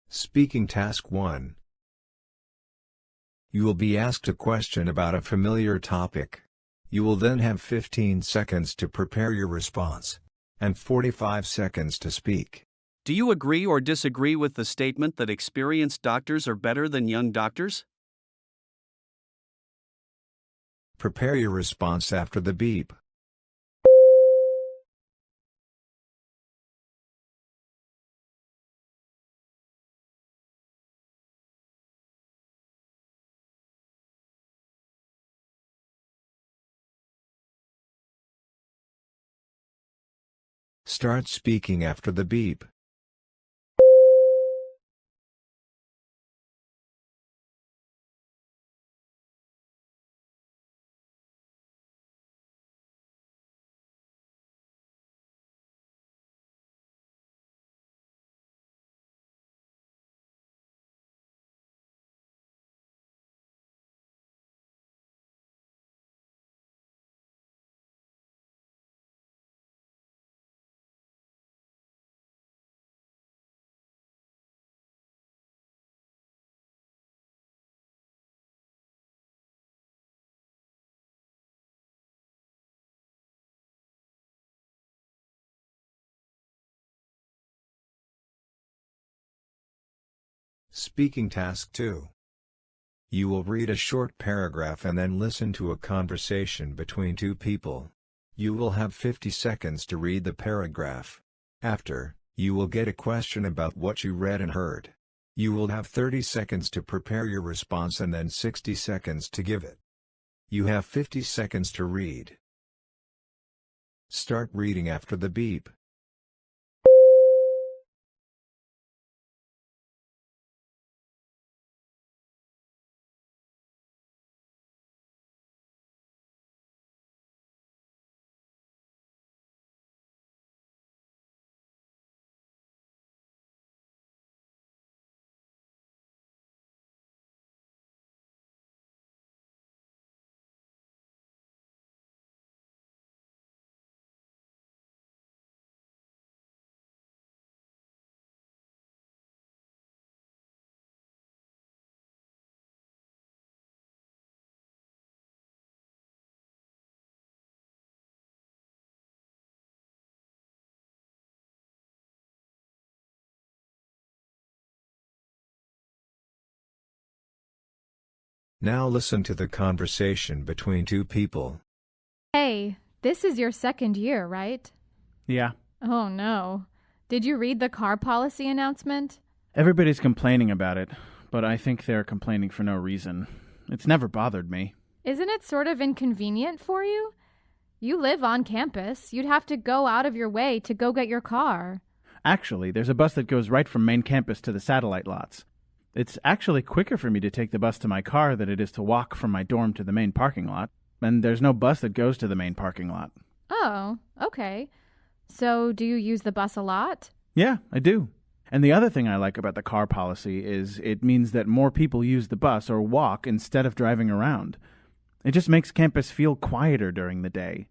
Speaking Task 1. You will be asked a question about a familiar topic. You will then have 15 seconds to prepare your response, and 45 seconds to speak. Do you agree or disagree with the statement that experienced doctors are better than young doctors? Prepare your response after the beep. Start speaking after the beep. Speaking Task 2. You will read a short paragraph and then listen to a conversation between two people. You will have 50 seconds to read the paragraph. After, you will get a question about what you read and heard. You will have 30 seconds to prepare your response and then 60 seconds to give it. You have 50 seconds to read. Start reading after the beep. Now listen to the conversation between two people. Hey, this is your second year, right? Yeah. Oh no. Did you read the car policy announcement? Everybody's complaining about it, but I think they're complaining for no reason. It's never bothered me. Isn't it sort of inconvenient for you? You live on campus. You'd have to go out of your way to go get your car. Actually, there's a bus that goes right from main campus to the satellite lots. It's actually quicker for me to take the bus to my car than it is to walk from my dorm to the main parking lot, and there's no bus that goes to the main parking lot. Oh, okay. So do you use the bus a lot? Yeah, I do. And the other thing I like about the car policy is it means that more people use the bus or walk instead of driving around. It just makes campus feel quieter during the day.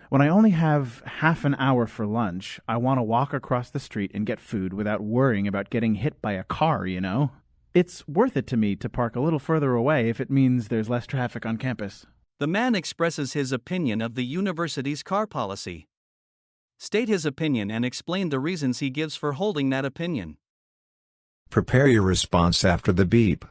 When I only have half an hour for lunch, I want to walk across the street and get food without worrying about getting hit by a car, you know? It's worth it to me to park a little further away if it means there's less traffic on campus. The man expresses his opinion of the university's car policy. State his opinion and explain the reasons he gives for holding that opinion. Prepare your response after the beep.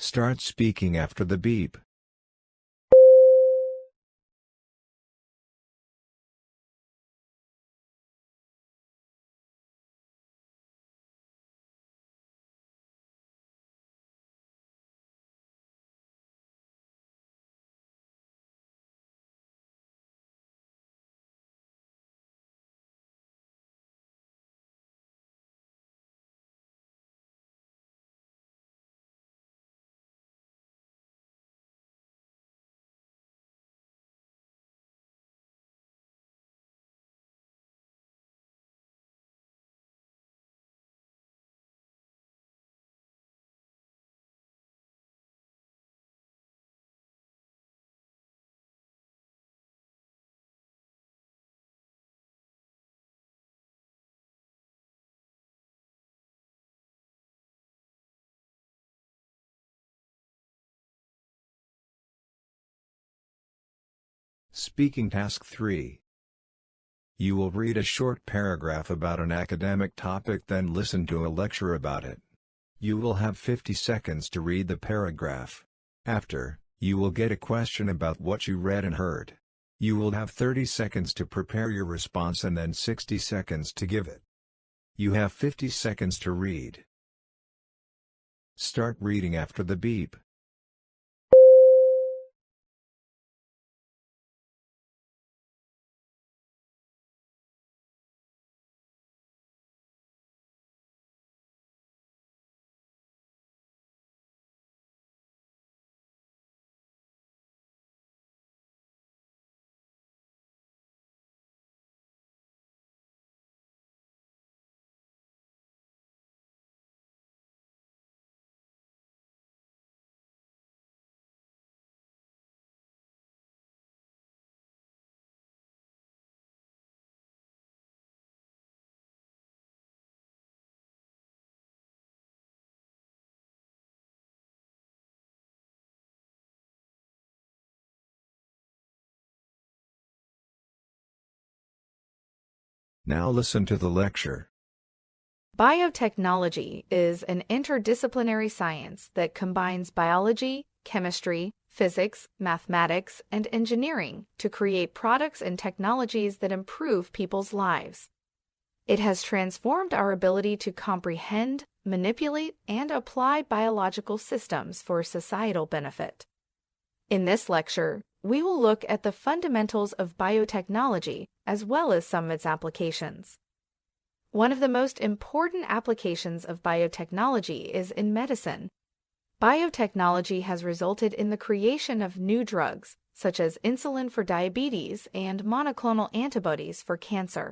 Start speaking after the beep. Speaking Task 3. You will read a short paragraph about an academic topic, then listen to a lecture about it. You will have 50 seconds to read the paragraph. After, you will get a question about what you read and heard. You will have 30 seconds to prepare your response and then 60 seconds to give it. You have 50 seconds to read. Start reading after the beep. Now listen to the lecture. Biotechnology is an interdisciplinary science that combines biology, chemistry, physics, mathematics, and engineering to create products and technologies that improve people's lives. It has transformed our ability to comprehend, manipulate, and apply biological systems for societal benefit. In this lecture, we will look at the fundamentals of biotechnology as well as some of its applications. One of the most important applications of biotechnology is in medicine. Biotechnology has resulted in the creation of new drugs, such as insulin for diabetes and monoclonal antibodies for cancer.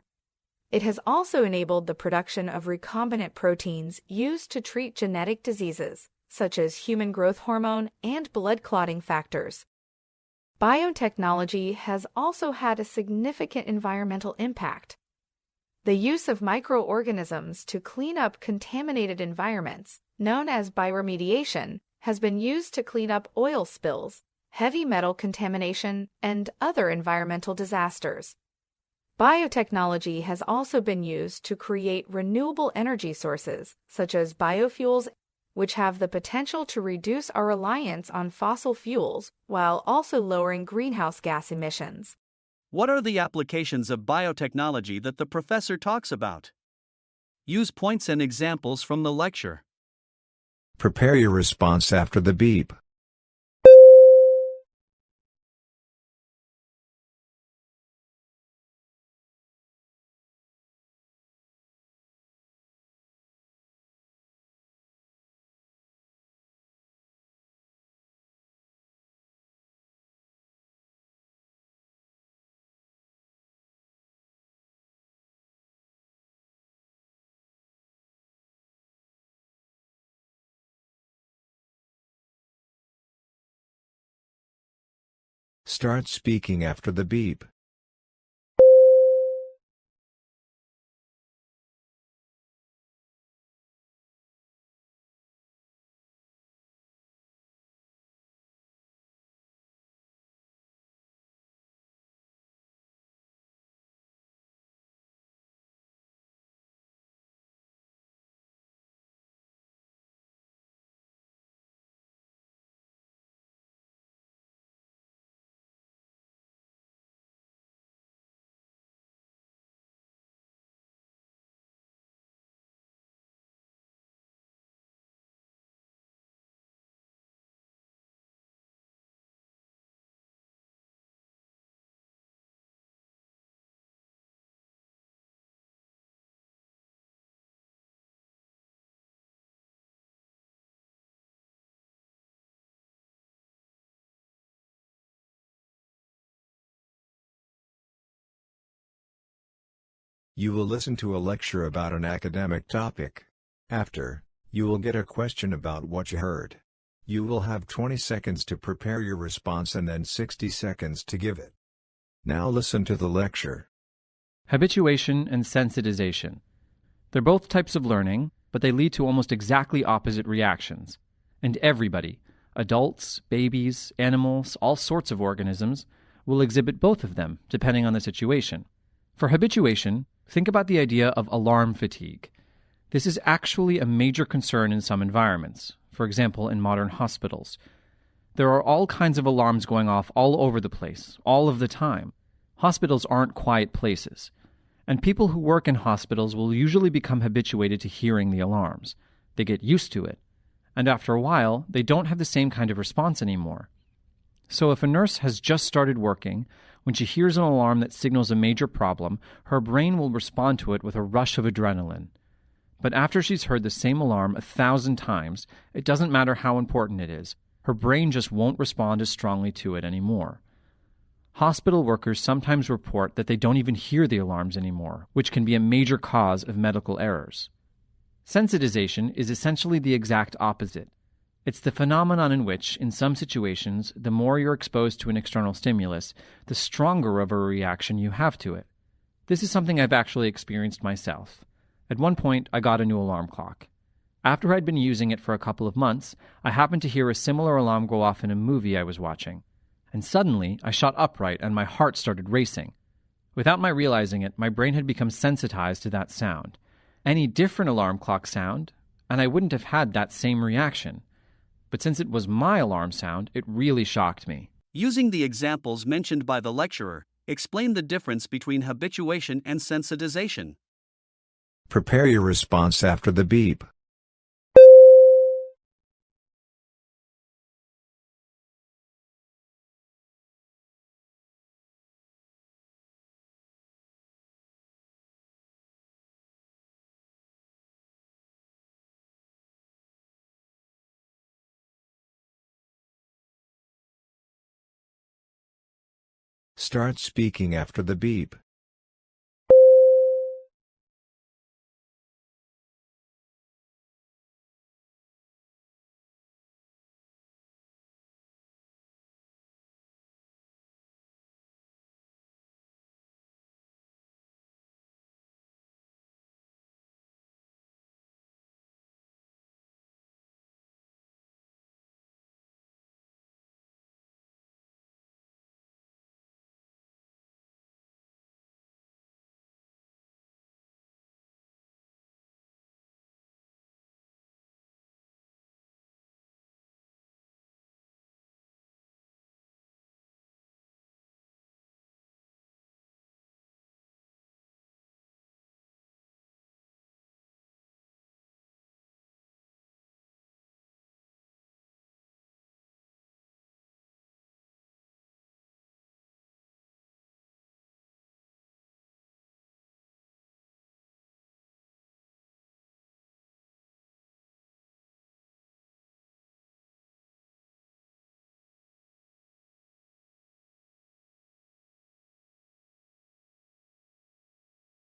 It has also enabled the production of recombinant proteins used to treat genetic diseases, such as human growth hormone and blood clotting factors. Biotechnology has also had a significant environmental impact. The use of microorganisms to clean up contaminated environments, known as bioremediation, has been used to clean up oil spills, heavy metal contamination, and other environmental disasters. Biotechnology has also been used to create renewable energy sources, such as biofuels, which have the potential to reduce our reliance on fossil fuels while also lowering greenhouse gas emissions. What are the applications of biotechnology that the professor talks about? Use points and examples from the lecture. Prepare your response after the beep. Start speaking after the beep. You will listen to a lecture about an academic topic. After, you will get a question about what you heard. You will have 20 seconds to prepare your response and then 60 seconds to give it. Now listen to the lecture. Habituation and sensitization. They're both types of learning, but they lead to almost exactly opposite reactions. And everybody, adults, babies, animals, all sorts of organisms, will exhibit both of them, depending on the situation. For habituation, think about the idea of alarm fatigue. This is actually a major concern in some environments, for example, in modern hospitals. There are all kinds of alarms going off all over the place, all of the time. Hospitals aren't quiet places. And people who work in hospitals will usually become habituated to hearing the alarms. They get used to it. And after a while, they don't have the same kind of response anymore. So if a nurse has just started working, when she hears an alarm that signals a major problem, her brain will respond to it with a rush of adrenaline. But after she's heard the same alarm 1,000 times, it doesn't matter how important it is. Her brain just won't respond as strongly to it anymore. Hospital workers sometimes report that they don't even hear the alarms anymore, which can be a major cause of medical errors. Sensitization is essentially the exact opposite. It's the phenomenon in which, in some situations, the more you're exposed to an external stimulus, the stronger of a reaction you have to it. This is something I've actually experienced myself. At one point, I got a new alarm clock. After I'd been using it for a couple of months, I happened to hear a similar alarm go off in a movie I was watching. And suddenly, I shot upright and my heart started racing. Without my realizing it, my brain had become sensitized to that sound. Any different alarm clock sound, and I wouldn't have had that same reaction. But since it was my alarm sound, it really shocked me. Using the examples mentioned by the lecturer, explain the difference between habituation and sensitization. Prepare your response after the beep. Start speaking after the beep.